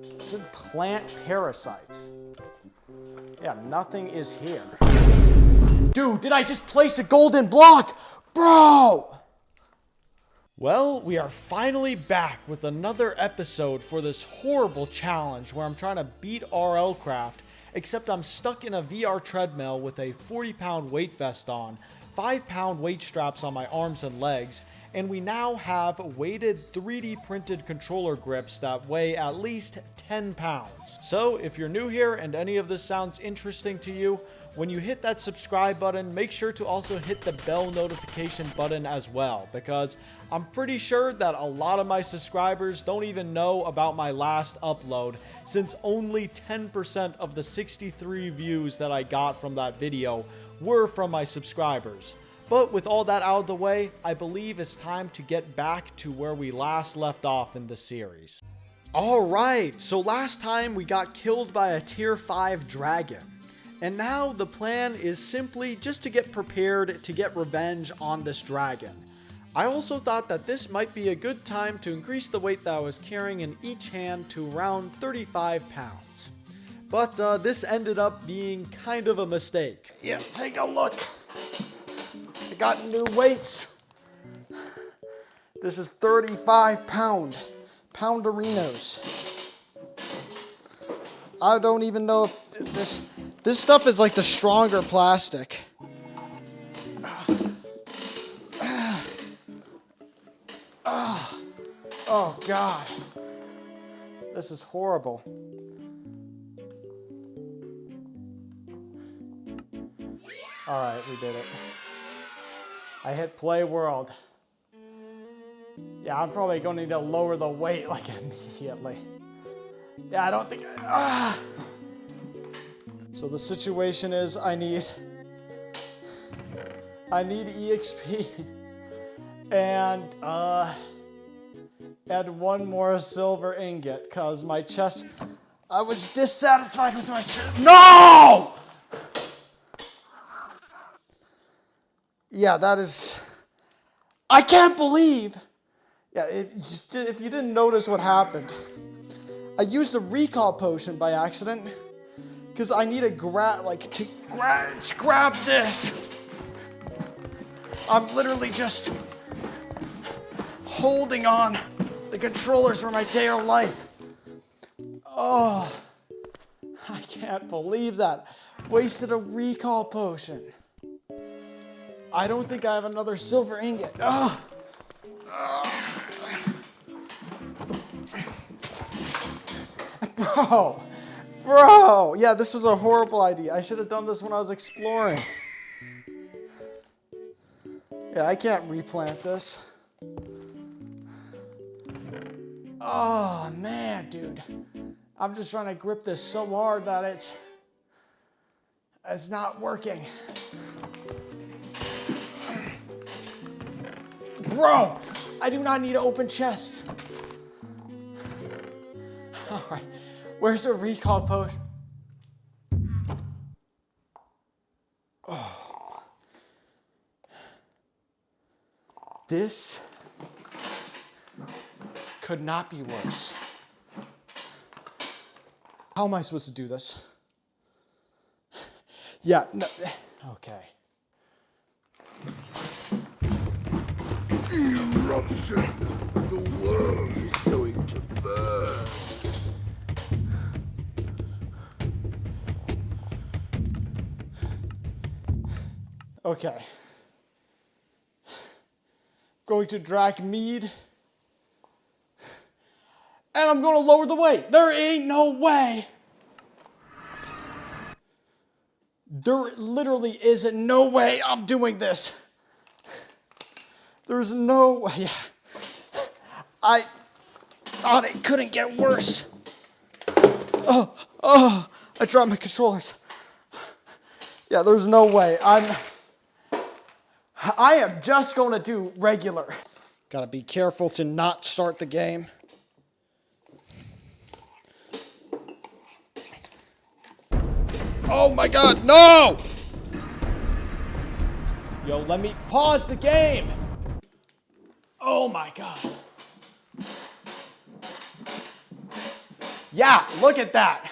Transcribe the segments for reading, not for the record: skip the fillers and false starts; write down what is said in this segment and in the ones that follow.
It said plant parasites. Yeah, nothing is here. Dude, did I just place a golden block? Bro! Well, we are finally back with another episode for this horrible challenge where I'm trying to beat RLCraft, except I'm stuck in a VR treadmill with a 40-pound weight vest on, 5-pound weight straps on my arms and legs, and we now have weighted 3D printed controller grips that weigh at least 10 pounds. So if you're new here and any of this sounds interesting to you, when you hit that subscribe button, make sure to also hit the bell notification button as well, because I'm pretty sure that a lot of my subscribers don't even know about my last upload, since only 10% of the 63 views that I got from that video were from my subscribers. But with all that out of the way, I believe it's time to get back to where we last left off in the series. Alright, so last time we got killed by a tier 5 dragon. And now the plan is simply just to get prepared to get revenge on this dragon. I also thought that this might be a good time to increase the weight that I was carrying in each hand to around 35 pounds. But this ended up being kind of a mistake. Yeah, take a look. I got new weights. This is 35 pounderinos. I don't even know if this stuff is like the stronger plastic. Oh God, this is horrible. All right, we did it. I hit play world. Yeah, I'm probably going to need to lower the weight like immediately. Yeah, I don't think So the situation is I need EXP and add one more silver ingot because my chest, I was dissatisfied with my chest. No! Yeah, that is, I can't believe. Yeah, if you didn't notice what happened, I used a recall potion by accident because I need to grab this. I'm literally just holding on the controllers for my day of life. Oh, I can't believe that. Wasted a recall potion. I don't think I have another silver ingot. Oh. Bro, yeah, this was a horrible idea. I should have done this when I was exploring. Yeah, I can't replant this. Oh, man, dude. I'm just trying to grip this so hard that it's not working. Bro, I do not need to open chests. All right, where's the recall potion? Oh. This could not be worse. How am I supposed to do this? Yeah, no, okay. Eruption! The world is going to burn. Okay. Going to drag mead. And I'm going to lower the weight. There ain't no way. There literally isn't no way I'm doing this. There's no way. I thought it couldn't get worse. Oh, I dropped my controllers. Yeah, there's no way. I am just going to do regular. Gotta be careful to not start the game. Oh my God, no! Yo, let me pause the game. Oh my God. Yeah, look at that.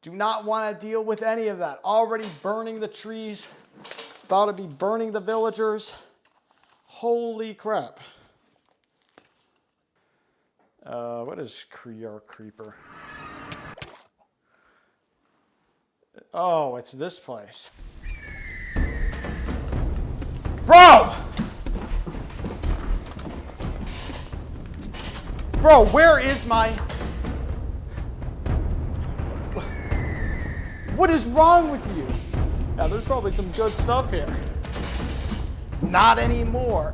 Do not want to deal with any of that. Already burning the trees. About to be burning the villagers. Holy crap. What is your creeper? Oh, it's this place. Bro! Bro, where is my... What is wrong with you? Yeah, there's probably some good stuff here. Not anymore.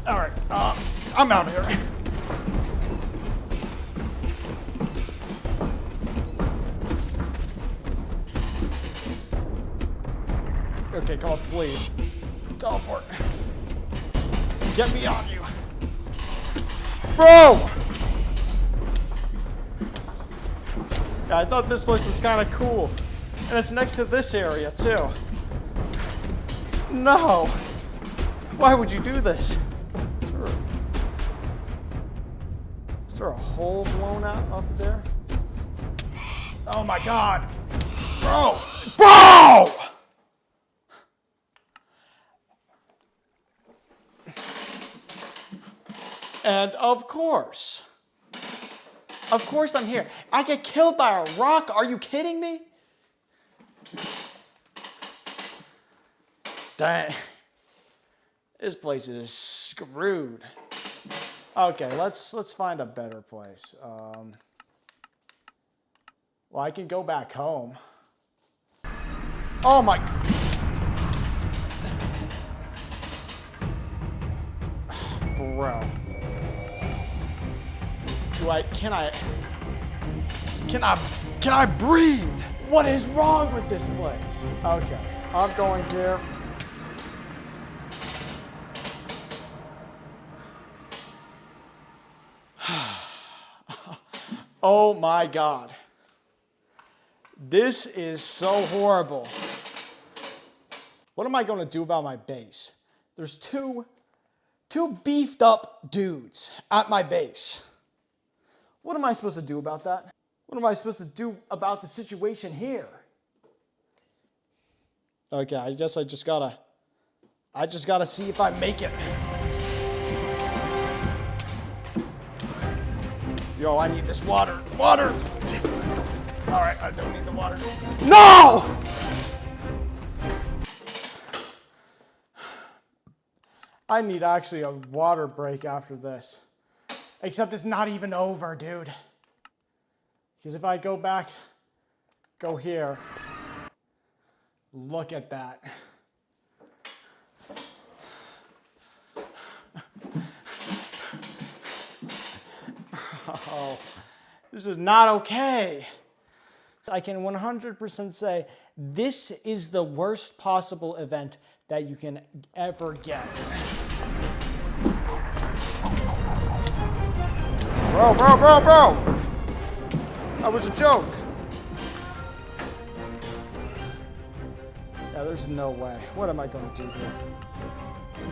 All right, I'm out of here. Okay, come on, please. Teleport. Get me on you. Bro! Yeah, I thought this place was kind of cool. And it's next to this area, too. No! Why would you do this? Is there a hole blown out up there? Oh my god! Bro! Bro! And of course I'm here. I get killed by a rock. Are you kidding me? Dang. This place is screwed. Okay, let's find a better place. Well, I can go back home. Oh my... Bro. Can I breathe? What is wrong with this place? Okay, I'm going here. Oh my god. This is so horrible. What am I going to do about my base? There's two beefed up dudes at my base. What am I supposed to do about that? What am I supposed to do about the situation here? Okay, I guess I just gotta see if I make it. Yo, I need this water. Water! All right, I don't need the water. No! I need actually a water break after this. Except it's not even over, dude. Because if I go here, look at that. Oh, this is not okay. I can 100% say this is the worst possible event that you can ever get. Bro! That was a joke. Yeah, there's no way. What am I going to do here?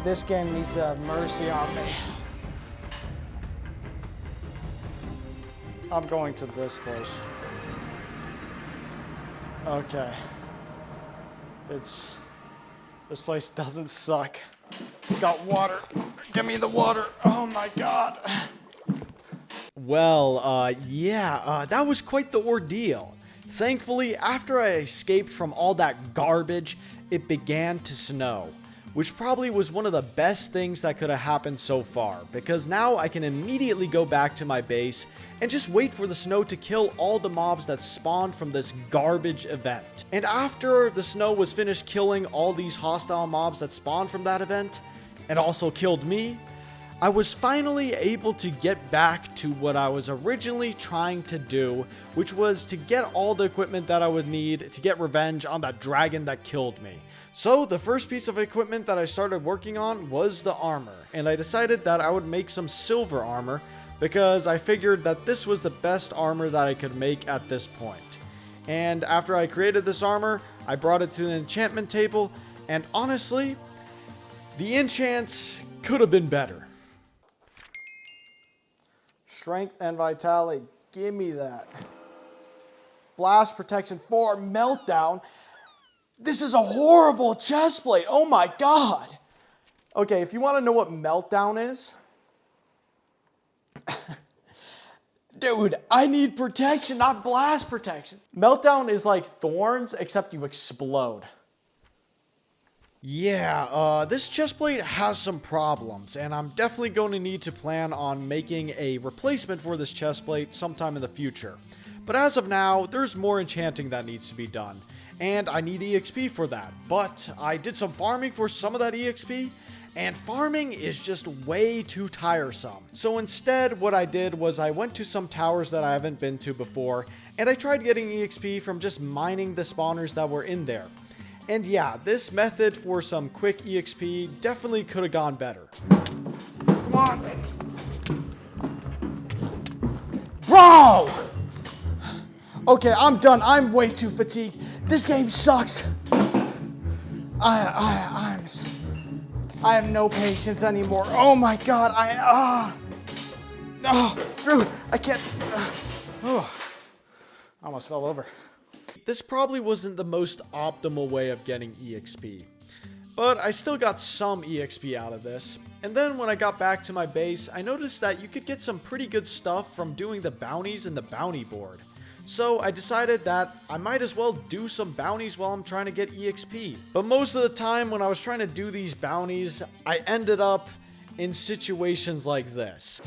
This game needs to have mercy on me. I'm going to this place. Okay. This place doesn't suck. It's got water. Give me the water. Oh my god. Well, that was quite the ordeal. Thankfully, after I escaped from all that garbage, it began to snow, which probably was one of the best things that could have happened so far, because now I can immediately go back to my base and just wait for the snow to kill all the mobs that spawned from this garbage event. And after the snow was finished killing all these hostile mobs that spawned from that event, and also killed me, I was finally able to get back to what I was originally trying to do, which was to get all the equipment that I would need to get revenge on that dragon that killed me. So the first piece of equipment that I started working on was the armor, and I decided that I would make some silver armor because I figured that this was the best armor that I could make at this point. And after I created this armor, I brought it to the enchantment table, And honestly, the enchants could have been better. Strength and vitality. Give me that. Blast protection 4. Meltdown. This is a horrible chestplate. Oh my god. Okay, if you want to know what meltdown is. Dude, I need protection, not blast protection. Meltdown is like thorns, except you explode. Yeah, this chestplate has some problems, and I'm definitely going to need to plan on making a replacement for this chestplate sometime in the future. But as of now, there's more enchanting that needs to be done, and I need EXP for that. But I did some farming for some of that EXP, and farming is just way too tiresome. So instead, what I did was I went to some towers that I haven't been to before, and I tried getting EXP from just mining the spawners that were in there. And yeah, this method for some quick EXP definitely could have gone better. Come on. Bro! Okay, I'm done. I'm way too fatigued. This game sucks. I have no patience anymore. Oh my god, dude, I can't. I almost fell over. This probably wasn't the most optimal way of getting EXP, but I still got some EXP out of this. And then when I got back to my base, I noticed that you could get some pretty good stuff from doing the bounties in the bounty board. So I decided that I might as well do some bounties while I'm trying to get EXP. But most of the time when I was trying to do these bounties, I ended up in situations like this.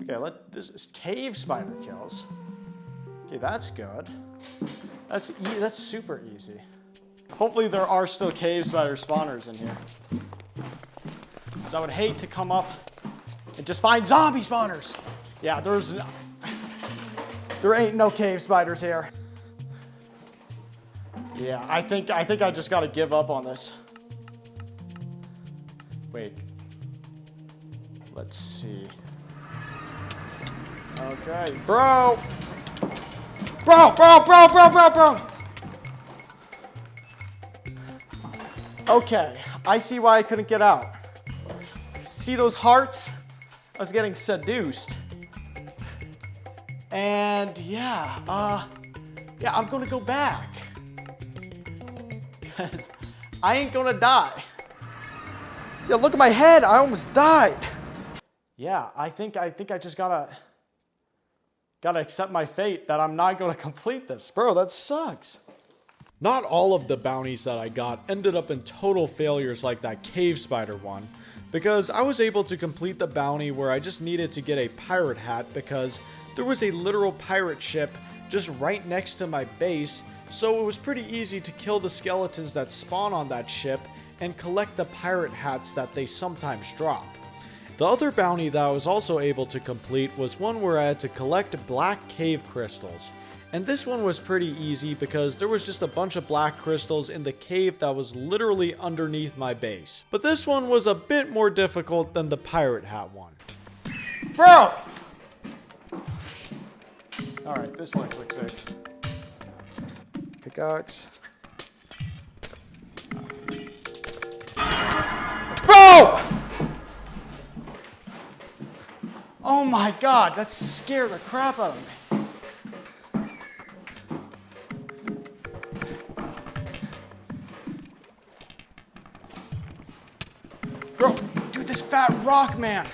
Okay, this is cave spider kills. Okay, that's good. That's super easy. Hopefully there are still cave spider spawners in here. So I would hate to come up and just find zombie spawners. Yeah, there ain't no cave spiders here. Yeah, I think I just gotta give up on this. Wait. Let's see. Okay, bro! Bro! Okay, I see why I couldn't get out. See those hearts? I was getting seduced. And yeah, I'm gonna go back. Cause I ain't gonna die. Yeah, look at my head, I almost died. Yeah, I think I just gotta accept my fate that I'm not gonna complete this. Bro, that sucks. Not all of the bounties that I got ended up in total failures like that cave spider one, because I was able to complete the bounty where I just needed to get a pirate hat because there was a literal pirate ship just right next to my base, so it was pretty easy to kill the skeletons that spawn on that ship and collect the pirate hats that they sometimes drop. The other bounty that I was also able to complete was one where I had to collect black cave crystals. And this one was pretty easy because there was just a bunch of black crystals in the cave that was literally underneath my base. But this one was a bit more difficult than the pirate hat one. Bro! Alright, this place looks safe. Pickaxe. Bro! Oh my god, that scared the crap out of me. Bro, dude, this fat rock man.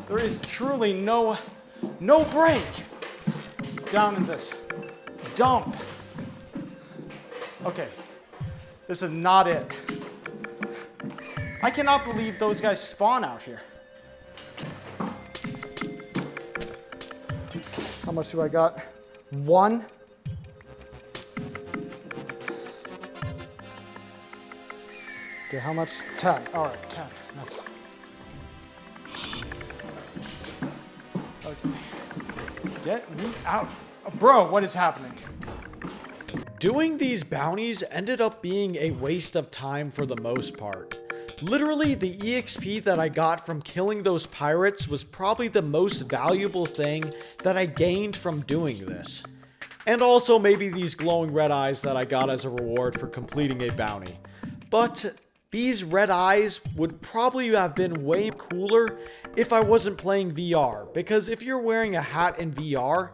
There is truly no break down in this dump. Okay, this is not it. I cannot believe those guys spawn out here. How much do I got? 1. Okay, how much? 10. All right, 10. That's. Okay. Get me out. Oh, bro, what is happening? Doing these bounties ended up being a waste of time for the most part. Literally, the EXP that I got from killing those pirates was probably the most valuable thing that I gained from doing this. And also maybe these glowing red eyes that I got as a reward for completing a bounty. But these red eyes would probably have been way cooler if I wasn't playing VR. Because if you're wearing a hat in VR,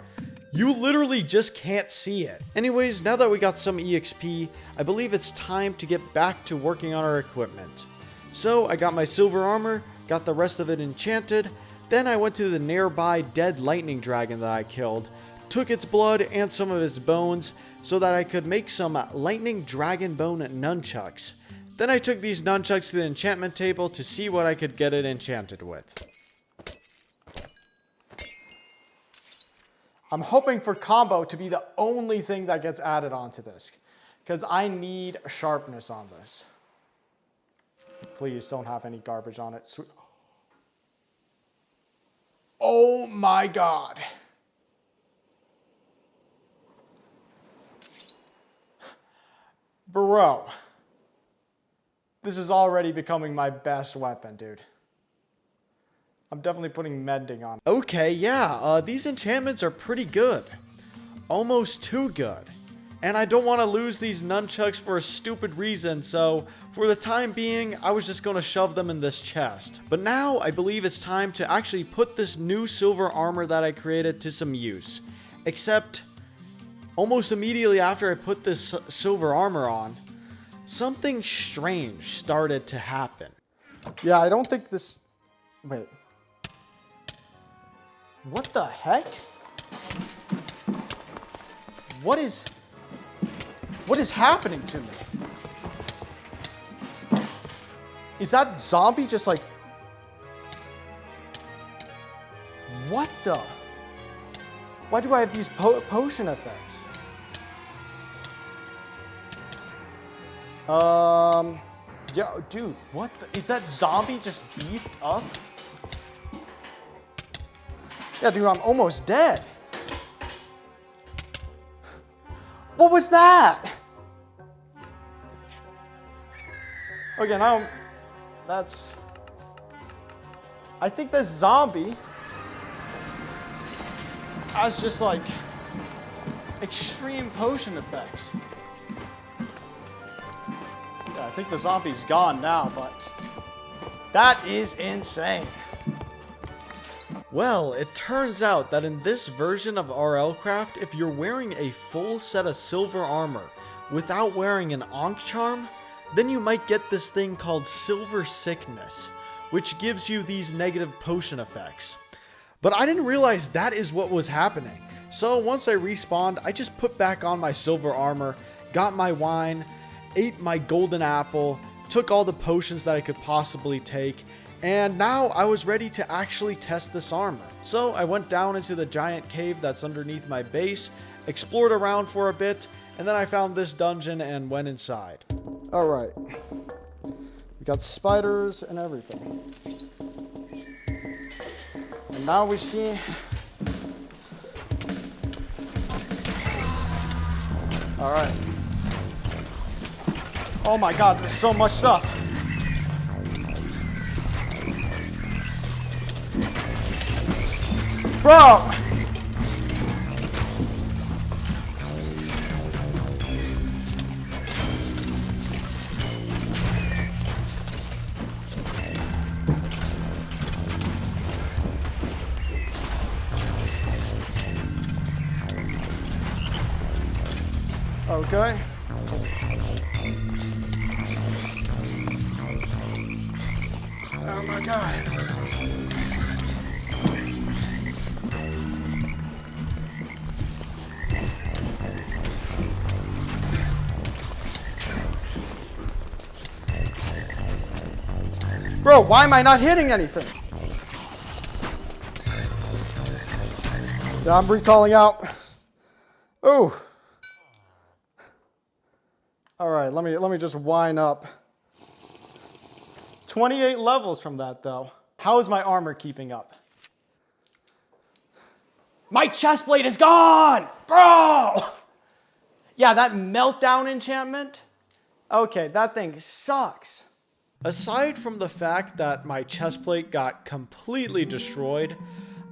you literally just can't see it. Anyways, now that we got some EXP, I believe it's time to get back to working on our equipment. So I got my silver armor, got the rest of it enchanted, then I went to the nearby dead lightning dragon that I killed, took its blood and some of its bones so that I could make some lightning dragon bone nunchucks. Then I took these nunchucks to the enchantment table to see what I could get it enchanted with. I'm hoping for combo to be the only thing that gets added onto this, because I need sharpness on this. Please don't have any garbage on it. Oh my god. Bro. This is already becoming my best weapon, dude. I'm definitely putting mending on. Okay, yeah, these enchantments are pretty good. Almost too good. And I don't want to lose these nunchucks for a stupid reason, so for the time being, I was just going to shove them in this chest. But now, I believe it's time to actually put this new silver armor that I created to some use. Except, almost immediately after I put this silver armor on, something strange started to happen. Yeah, I don't think this... Wait. What the heck? What is happening to me? Is that zombie just like... What the... Why do I have these potion effects? Yeah, dude, what the... Is that zombie just beefed up? Yeah, dude, I'm almost dead. What was that? Okay, now that's... I think this zombie has just like extreme potion effects. Yeah, I think the zombie's gone now, but that is insane. Well, it turns out that in this version of RLCraft, if you're wearing a full set of silver armor without wearing an Ankh charm, then you might get this thing called Silver Sickness, which gives you these negative potion effects. But I didn't realize that is what was happening. So once I respawned, I just put back on my silver armor, got my wine, ate my golden apple, took all the potions that I could possibly take, and now I was ready to actually test this armor. So I went down into the giant cave that's underneath my base, explored around for a bit, and then I found this dungeon and went inside. Alright. We got spiders and everything. And now we see... Alright. Oh my god, there's so much stuff. Bro! Okay. Oh my god. Bro, why am I not hitting anything? Yeah, I'm recalling out. Oh. All right, let me just wind up. 28 levels from that though. How is my armor keeping up? My chest plate is gone, bro. Yeah, that meltdown enchantment. Okay, that thing sucks. Aside from the fact that my chest plate got completely destroyed,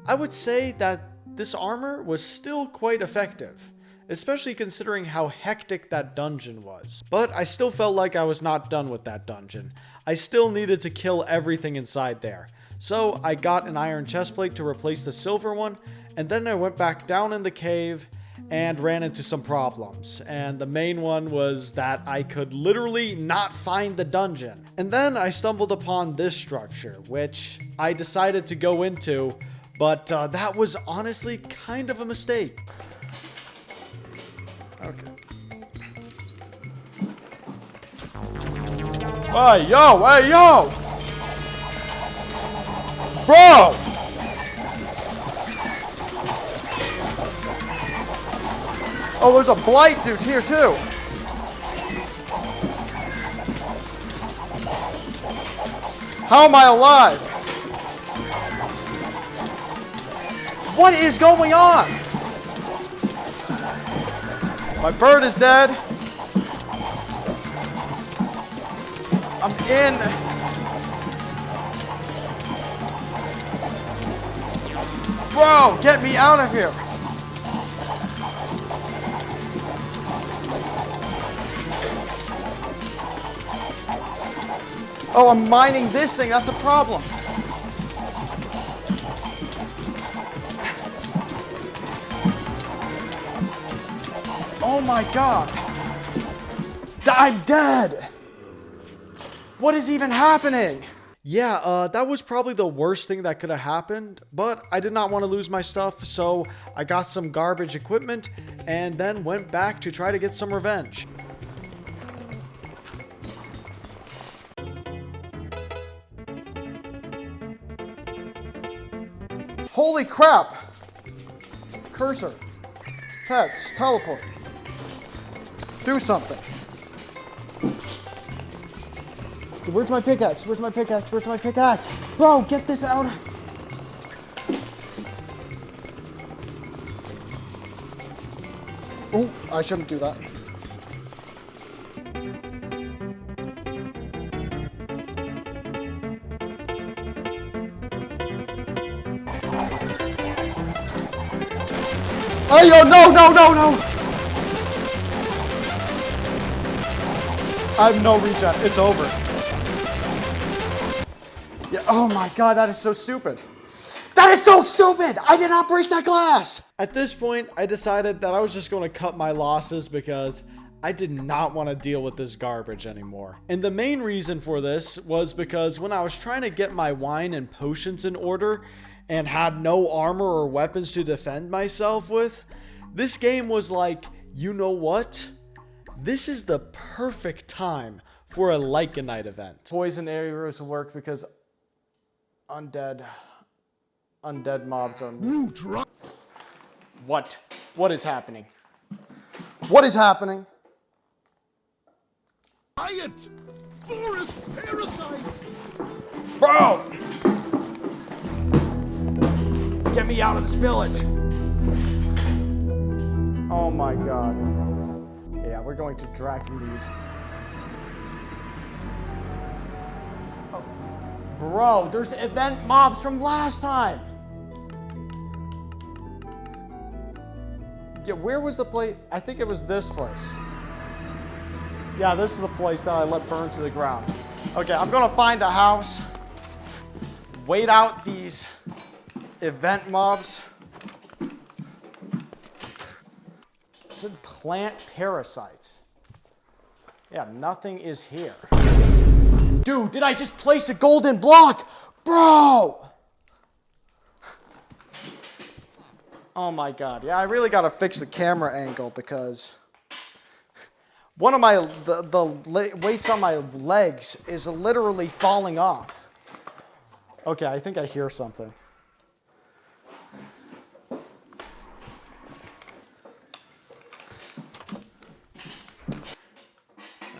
I would say that this armor was still quite effective. especially considering how hectic that dungeon was. But I still felt like I was not done with that dungeon. I still needed to kill everything inside there. So I got an iron chestplate to replace the silver one, and then I went back down in the cave and ran into some problems. And the main one was that I could literally not find the dungeon. And then I stumbled upon this structure, which I decided to go into, but that was honestly kind of a mistake. Okay. Hey, yo! Hey, yo! Bro! Oh, there's a blight dude here, too. How am I alive? What is going on? My bird is dead. I'm in. Bro, get me out of here. Oh, I'm mining this thing. That's a problem. Oh my god. I'm dead. What is even happening? Yeah, that was probably the worst thing that could have happened, but I did not want to lose my stuff, so I got some garbage equipment and then went back to try to get some revenge. Holy crap! Cursor. Pets. Teleport. Do something. Where's my pickaxe? Where's my pickaxe? Where's my pickaxe? Bro, get this out. Oh, I shouldn't do that. Oh, yo, no, no, no, no! I have no regen. It's over. Yeah, oh my god, that is so stupid. That is so stupid! I did not break that glass! At this point, I decided that I was just going to cut my losses because I did not want to deal with this garbage anymore. And the main reason for this was because when I was trying to get my wine and potions in order and had no armor or weapons to defend myself with, this game was like, you know what? This is the perfect time for a Lycanite event. Poison arrows work because undead mobs are... What? What is happening? What is happening? Riot! Forest parasites! Bro! Get me out of this village! Oh my god. Yeah, we're going to Drakenmead. Oh. Bro, there's event mobs from last time! Yeah, where was the place? I think it was this place. Yeah, this is the place that I let burn to the ground. Okay, I'm gonna find a house. Wait out these event mobs. It said plant parasites. Yeah, nothing is here. Dude, did I just place a golden block? Bro! Oh my god. Yeah, I really gotta fix the camera angle because one of my, the weights on my legs is literally falling off. Okay, I think I hear something.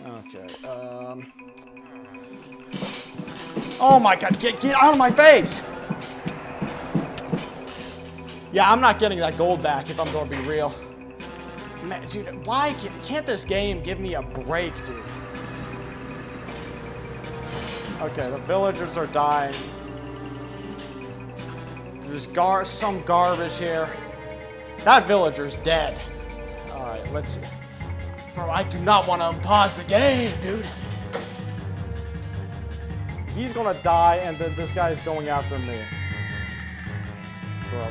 Okay, oh my god, get out of my face! Yeah, I'm not getting that gold back if I'm going to be real. Man, dude, why can't this game give me a break, dude? Okay, the villagers are dying. There's some garbage here. That villager's dead. Alright, let's see. Bro, I do not want to unpause the game, dude. He's gonna die, and then this guy's going after me. Bro.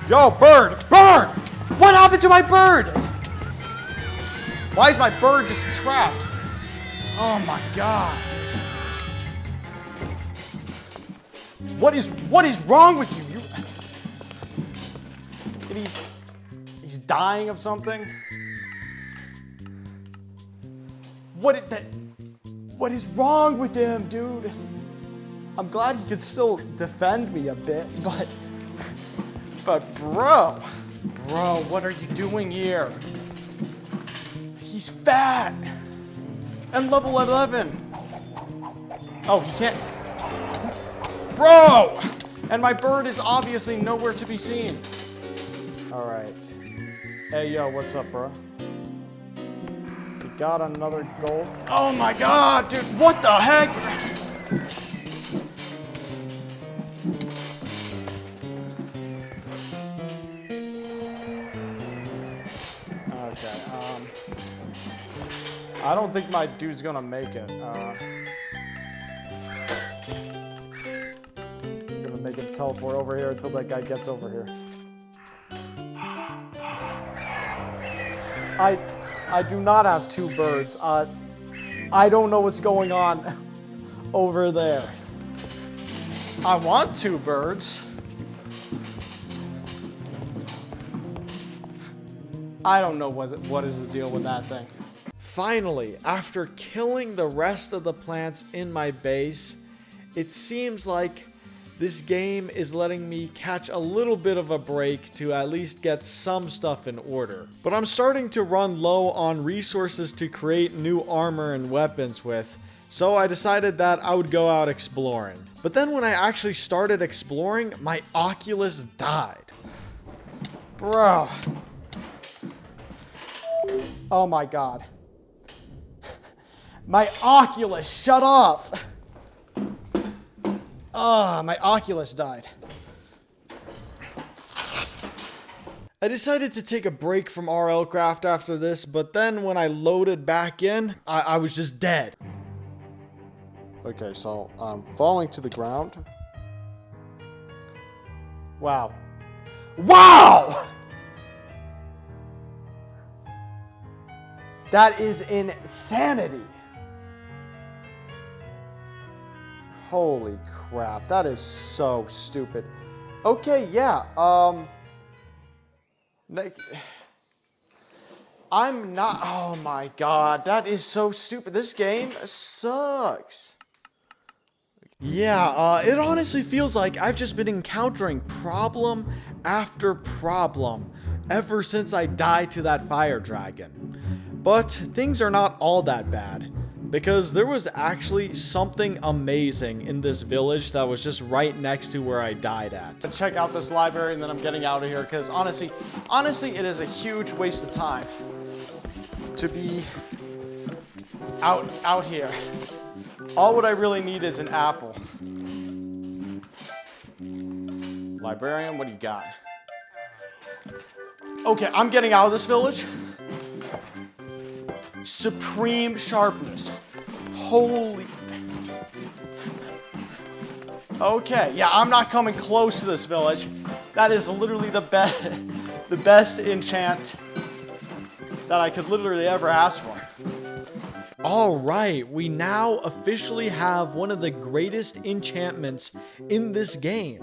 Yo, bird! Bird! What happened to my bird? Why is my bird just trapped? Oh my god. What is wrong with you? He's dying of something? What is wrong with him, dude? I'm glad he could still defend me a bit, but bro, what are you doing here? He's fat and level 11. Oh, he can't. Bro! And my bird is obviously nowhere to be seen. All right. Hey, yo, what's up, bro? You got another gold? Oh my god, dude, what the heck? Okay, I don't think my dude's gonna make it. I'm gonna make him teleport over here until that guy gets over here. I do not have two birds. I don't know what's going on over there. I want two birds. I don't know what is the deal with that thing. Finally, after killing the rest of the plants in my base, it seems like this game is letting me catch a little bit of a break to at least get some stuff in order. But I'm starting to run low on resources to create new armor and weapons with, so I decided that I would go out exploring. But then when I actually started exploring, my Oculus died. Bro. Oh my god. My Oculus, shut up! Ah, my Oculus died. I decided to take a break from RLCraft after this, but then when I loaded back in, I was just dead. Okay, so I'm falling to the ground. Wow. Wow! That is insanity. Holy crap, that is so stupid. Okay, yeah, I'm not, oh my god, that is so stupid. This game sucks. Yeah, it honestly feels like I've just been encountering problem after problem ever since I died to that fire dragon. But things are not all that bad, because there was actually something amazing in this village that was just right next to where I died at. Check out this library and then I'm getting out of here, because honestly, it is a huge waste of time to be out here. All what I really need is an apple. Librarian, what do you got? Okay, I'm getting out of this village. Supreme sharpness. Holy. Okay, yeah, I'm not coming close to this village. That is literally the best enchant that I could literally ever ask for. All right, we now officially have one of the greatest enchantments in this game.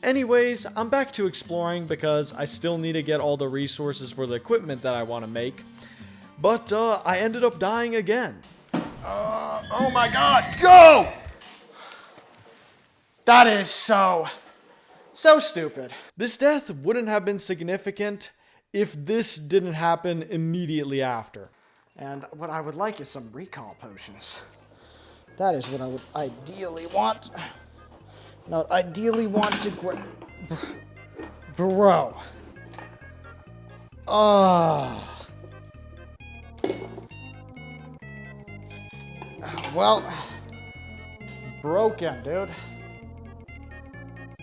Anyways, I'm back to exploring because I still need to get all the resources for the equipment that I want to make. But I ended up dying again. Oh my god, go! That is so stupid. This death wouldn't have been significant if this didn't happen immediately after. And what I would like is some recall potions. That is what I would ideally want. And I would ideally want to bro. Well, broken, dude.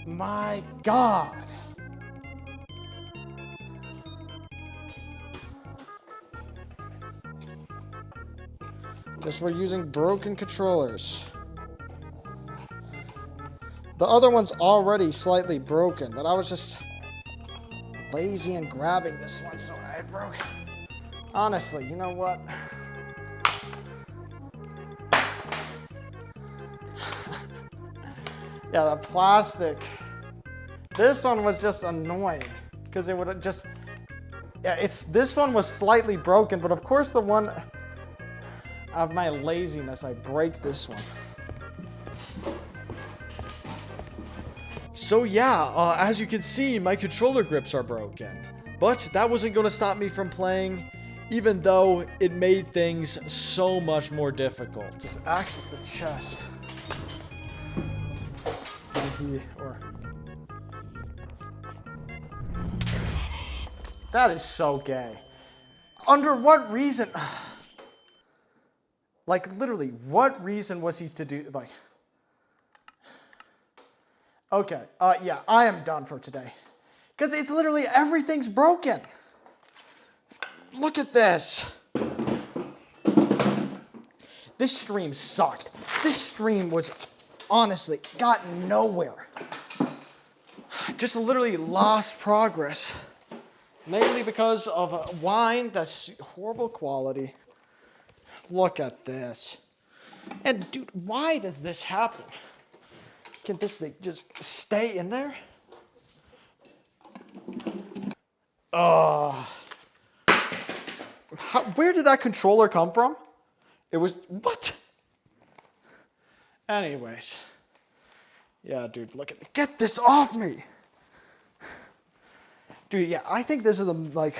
My god. Guess we're using broken controllers. The other one's already slightly broken, but I was just lazy in grabbing this one, so I broke it. Honestly, you know what? Yeah, the plastic. This one was just annoying because it would have just. Yeah, this one was slightly broken, but of course the one of my laziness, I break this one. So yeah, as you can see, my controller grips are broken. But that wasn't going to stop me from playing, even though it made things so much more difficult. Just access the chest. That is so gay. Under what reason? Like, literally, what reason was he to do, like... Okay, yeah, I am done for today. Because it's literally, everything's broken. Look at this. This stream sucked. This stream was, honestly, got nowhere. Just literally lost progress. Mainly because of wine that's horrible quality. Look at this. And dude, why does this happen? Can this thing just stay in there? Where did that controller come from? It was, what? Anyways. Yeah, dude, look at it. Get this off me. Dude, yeah, I think this is the, like,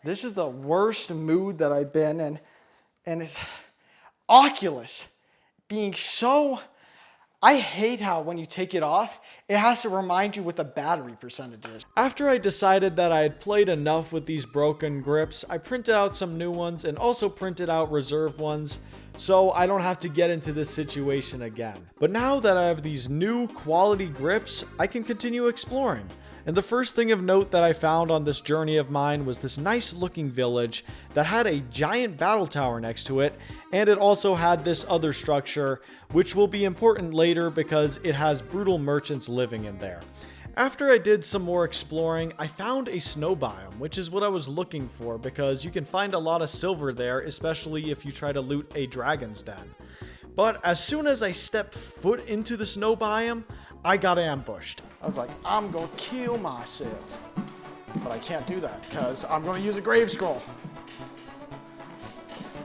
this is the worst mood that I've been in. And it's Oculus being so, I hate how when you take it off, it has to remind you what the battery percentage is. After I decided that I had played enough with these broken grips, I printed out some new ones and also printed out reserve ones, so I don't have to get into this situation again. But now that I have these new quality grips, I can continue exploring. And the first thing of note that I found on this journey of mine was this nice looking village that had a giant battle tower next to it, and it also had this other structure, which will be important later because it has brutal merchants living in there. After I did some more exploring, I found a snow biome, which is what I was looking for because you can find a lot of silver there, especially if you try to loot a dragon's den. But as soon as I stepped foot into the snow biome, I got ambushed. I was like, I'm gonna kill myself. But I can't do that because I'm gonna use a grave scroll.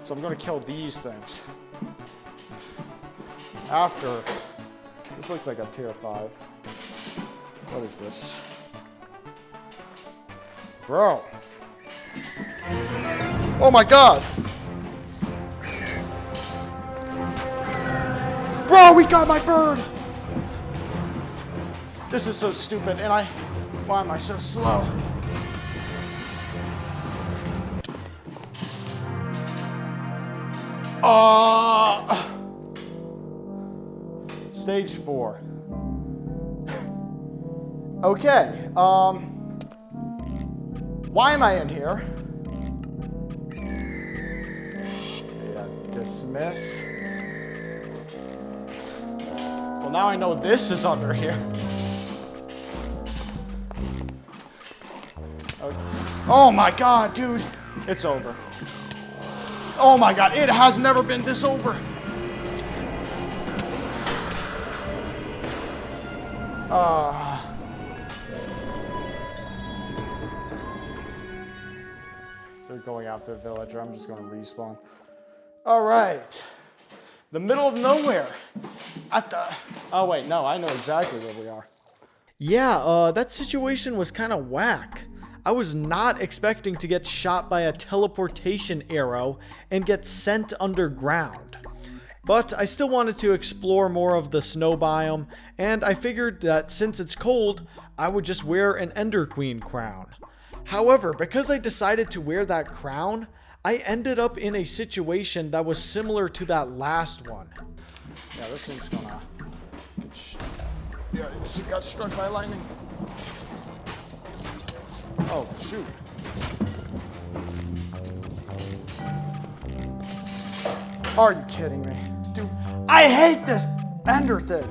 So I'm gonna kill these things. After, this looks like a tier 5. What is this? Bro. Oh my god. Bro, we got my bird. This is so stupid, and why am I so slow? Stage 4. Okay, why am I in here? Yeah, dismiss. Well, now I know this is under here. Oh my god, dude. It's over. Oh my god, it has never been this over. They're going after the villager. I'm just going to respawn. All right. The middle of nowhere. Oh wait, no, I know exactly where we are. Yeah, that situation was kind of whack. I was not expecting to get shot by a teleportation arrow and get sent underground. But I still wanted to explore more of the snow biome, and I figured that since it's cold, I would just wear an Ender Queen crown. However, because I decided to wear that crown, I ended up in a situation that was similar to that last one. Yeah, this thing's gonna... Yeah, this got struck by lightning. Oh, shoot. Are you kidding me? Dude, I hate this ender thing.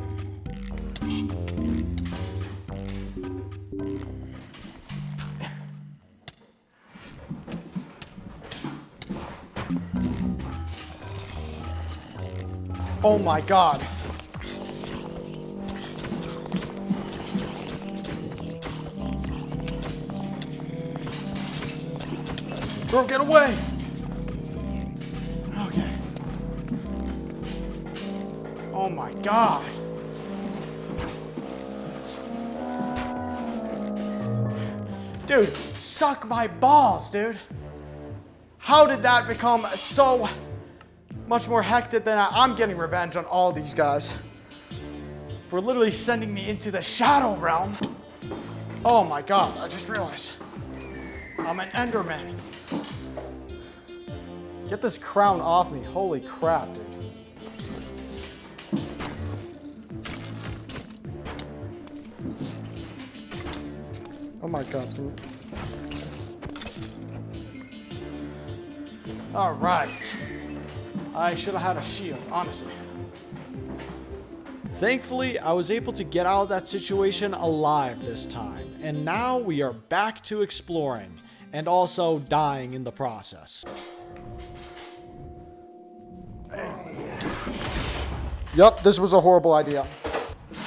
Oh my god. Bro, get away! Okay. Oh my god. Dude, suck my balls, dude. How did that become so much more hectic than I'm getting revenge on all these guys for literally sending me into the shadow realm? Oh my god, I just realized I'm an Enderman. Get this crown off me. Holy crap, dude. Oh my god, dude. All right. I should have had a shield, honestly. Thankfully, I was able to get out of that situation alive this time. And now we are back to exploring and also dying in the process. Yup, this was a horrible idea.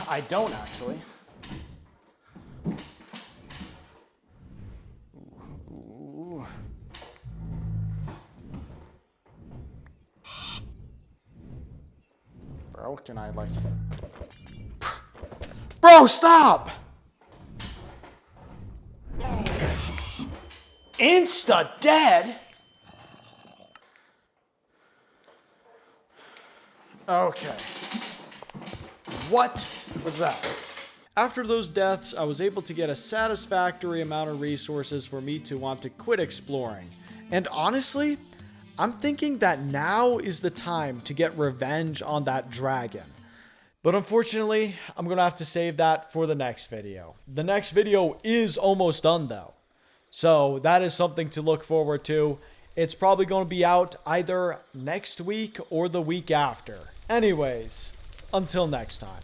I don't actually. Ooh. Bro, can I like... Bro, stop! Insta dead? Okay. What was that? After those deaths, I was able to get a satisfactory amount of resources for me to want to quit exploring. And honestly, I'm thinking that now is the time to get revenge on that dragon. But unfortunately, I'm going to have to save that for the next video. The next video is almost done though. So that is something to look forward to. It's probably going to be out either next week or the week after. Anyways, until next time.